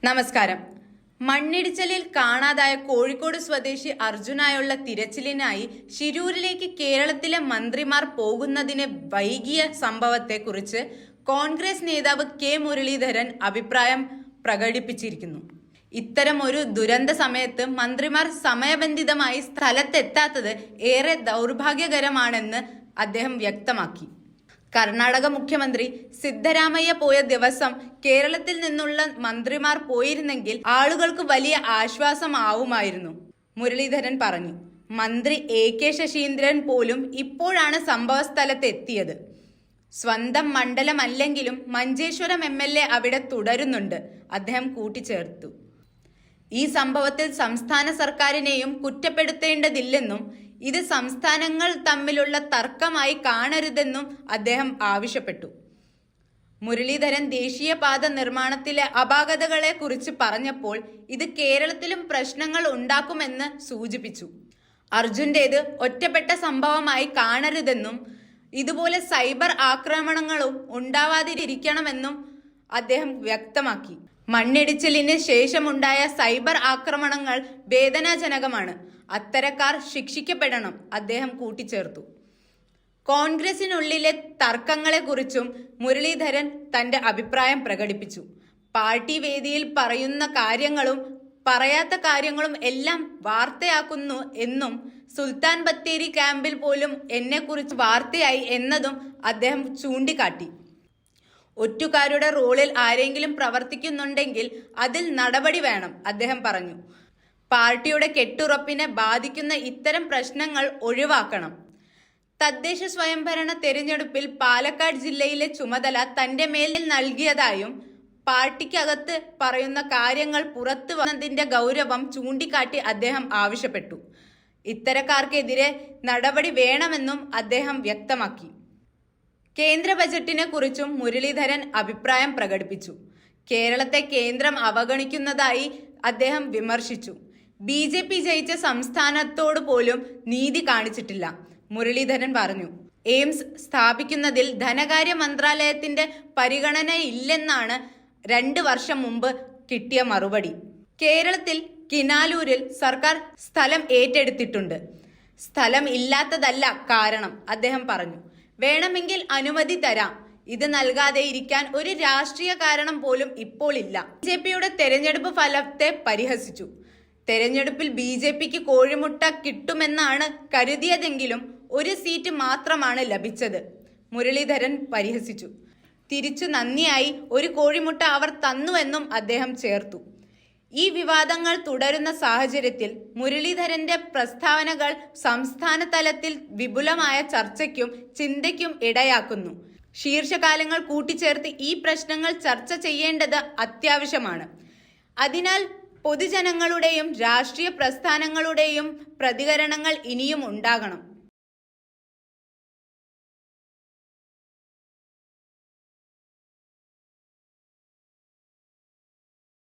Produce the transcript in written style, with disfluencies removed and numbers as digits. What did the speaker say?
നമസ്കാരം. മണ്ണിടിച്ചിലിൽ കാണാതായ കോഴിക്കോട് സ്വദേശി അർജുനായുള്ള തിരച്ചിലിനായി ശിരൂരിലേക്ക് കേരളത്തിലെ മന്ത്രിമാർ പോകുന്നതിന് വൈകിയ സംഭവത്തെക്കുറിച്ച് കോൺഗ്രസ് നേതാവ് കെ മുരളീധരൻ അഭിപ്രായം പ്രകടിപ്പിച്ചിരിക്കുന്നു. ഇത്തരം ഒരു ദുരന്ത സമയത്ത് മന്ത്രിമാർ സമയബന്ധിതമായി സ്ഥലത്തെത്താത്തത് ഏറെ ദൗർഭാഗ്യകരമാണെന്ന് അദ്ദേഹം വ്യക്തമാക്കി. കർണാടക മുഖ്യമന്ത്രി സിദ്ധരാമയ്യ പോയ ദിവസം കേരളത്തിൽ നിന്നുള്ള മന്ത്രിമാർ പോയിരുന്നെങ്കിൽ ആളുകൾക്ക് വലിയ ആശ്വാസമാവുമായിരുന്നു, മുരളീധരൻ പറഞ്ഞു. മന്ത്രി AK ശശീന്ദ്രൻ പോലും ഇപ്പോഴാണ് സംഭവസ്ഥലത്ത് എത്തിയത്. സ്വന്തം മണ്ഡലമല്ലെങ്കിലും മഞ്ചേശ്വരം MLA അവിടെ തുടരുന്നുണ്ട്, അദ്ദേഹം കൂട്ടിച്ചേർത്തു. ഈ സംഭവത്തിൽ സംസ്ഥാന സർക്കാരിനെയും കുറ്റപ്പെടുത്തേണ്ടതില്ലെന്നും ഇത് സംസ്ഥാനങ്ങൾ തമ്മിലുള്ള തർക്കമായി കാണരുതെന്നും അദ്ദേഹം ആവശ്യപ്പെട്ടു. മുരളീധരൻ ദേശീയപാത നിർമ്മാണത്തിലെ അപാകതകളെ കുറിച്ച് പറഞ്ഞപ്പോൾ ഇത് കേരളത്തിലും പ്രശ്നങ്ങൾ ഉണ്ടാക്കുമെന്ന് സൂചിപ്പിച്ചു. അർജുന്റേത് ഒറ്റപ്പെട്ട സംഭവമായി കാണരുതെന്നും ഇതുപോലെ സൈബർ ആക്രമണങ്ങളും ഉണ്ടാവാതിരിക്കണമെന്നും അദ്ദേഹം വ്യക്തമാക്കി. മണ്ണിടിച്ചിലിന് ശേഷമുണ്ടായ സൈബർ ആക്രമണങ്ങൾ വേദനാജനകമാണ്, അത്തരക്കാർ ശിക്ഷിക്കപ്പെടണം, അദ്ദേഹം കൂട്ടിച്ചേർത്തു. കോൺഗ്രസിനുള്ളിലെ തർക്കങ്ങളെക്കുറിച്ചും മുരളീധരൻ തന്റെ അഭിപ്രായം പ്രകടിപ്പിച്ചു. പാർട്ടി വേദിയിൽ പറയുന്ന കാര്യങ്ങളും പറയാത്ത കാര്യങ്ങളും എല്ലാം വാർത്തയാക്കുന്നു എന്നും സുൽത്താൻ ബത്തേരി ക്യാമ്പിൽ പോലും എന്നെക്കുറിച്ച് വാർത്തയായി എന്നതും അദ്ദേഹം ചൂണ്ടിക്കാട്ടി. ഒറ്റുകാരുടെ റോളിൽ ആരെങ്കിലും പ്രവർത്തിക്കുന്നുണ്ടെങ്കിൽ അതിൽ നടപടി വേണം, അദ്ദേഹം പറഞ്ഞു. പാർട്ടിയുടെ കെട്ടുറപ്പിനെ ബാധിക്കുന്ന ഇത്തരം പ്രശ്നങ്ങൾ ഒഴിവാക്കണം. തദ്ദേശ സ്വയംഭരണ തെരഞ്ഞെടുപ്പിൽ പാലക്കാട് ജില്ലയിലെ ചുമതല തന്റെ മേൽ നൽകിയതായും പാർട്ടിക്കകത്ത് പറയുന്ന കാര്യങ്ങൾ പുറത്തു വന്നതിന്റെ ഗൗരവം ചൂണ്ടിക്കാട്ടി അദ്ദേഹം ആവശ്യപ്പെട്ടു. ഇത്തരക്കാർക്കെതിരെ നടപടി വേണമെന്നും അദ്ദേഹം വ്യക്തമാക്കി. കേന്ദ്ര ബജറ്റിനെ കുറിച്ചും മുരളീധരൻ അഭിപ്രായം പ്രകടിപ്പിച്ചു. കേരളത്തെ കേന്ദ്രം അവഗണിക്കുന്നതായി അദ്ദേഹം വിമർശിച്ചു. BJP ജയിച്ച സംസ്ഥാനത്തോട് പോലും നീതി കാണിച്ചിട്ടില്ല, മുരളീധരൻ പറഞ്ഞു. എയിംസ് സ്ഥാപിക്കുന്നതിൽ ധനകാര്യ മന്ത്രാലയത്തിന്റെ പരിഗണനയില്ലെന്നാണ് 2 വർഷം മുമ്പ് കിട്ടിയ മറുപടി. കേരളത്തിൽ കിനാലൂരിൽ സർക്കാർ സ്ഥലം ഏറ്റെടുത്തിട്ടുണ്ട്, സ്ഥലം ഇല്ലാത്തതല്ല കാരണം, അദ്ദേഹം പറഞ്ഞു. വേണമെങ്കിൽ അനുമതി തരാം, ഇത് നൽകാതെ ഇരിക്കാൻ ഒരു രാഷ്ട്രീയ കാരണം പോലും ഇപ്പോൾ ഇല്ല. BJPയുടെ തെരഞ്ഞെടുപ്പ് ഫലത്തെ പരിഹസിച്ചു. തെരഞ്ഞെടുപ്പിൽ BJPക്ക് കോഴിമുട്ട കിട്ടുമെന്നാണ് കരുതിയതെങ്കിലും 1 സീറ്റ് മാത്രമാണ് ലഭിച്ചത്, മുരളീധരൻ പരിഹസിച്ചു. തിരിച്ചു നന്ദിയായി 1 കോഴിമുട്ട അവർ തന്നുവെന്നും അദ്ദേഹം ചേർത്തു. ഈ വിവാദങ്ങൾ തുടരുന്ന സാഹചര്യത്തിൽ മുരളീധരന്റെ പ്രസ്താവനകൾ സംസ്ഥാന തലത്തിൽ വിപുലമായ ചർച്ചയ്ക്കും ചിന്തയ്ക്കും ഇടയാക്കുന്നു. ശീർഷകാലങ്ങൾ കൂട്ടിച്ചേർത്ത് ഈ പ്രശ്നങ്ങൾ ചർച്ച ചെയ്യേണ്ടത് അത്യാവശ്യമാണ്. അതിനാൽ പൊതുജനങ്ങളുടെയും രാഷ്ട്രീയ പ്രസ്ഥാനങ്ങളുടെയും പ്രതികരണങ്ങൾ ഇനിയും ഉണ്ടാകണം.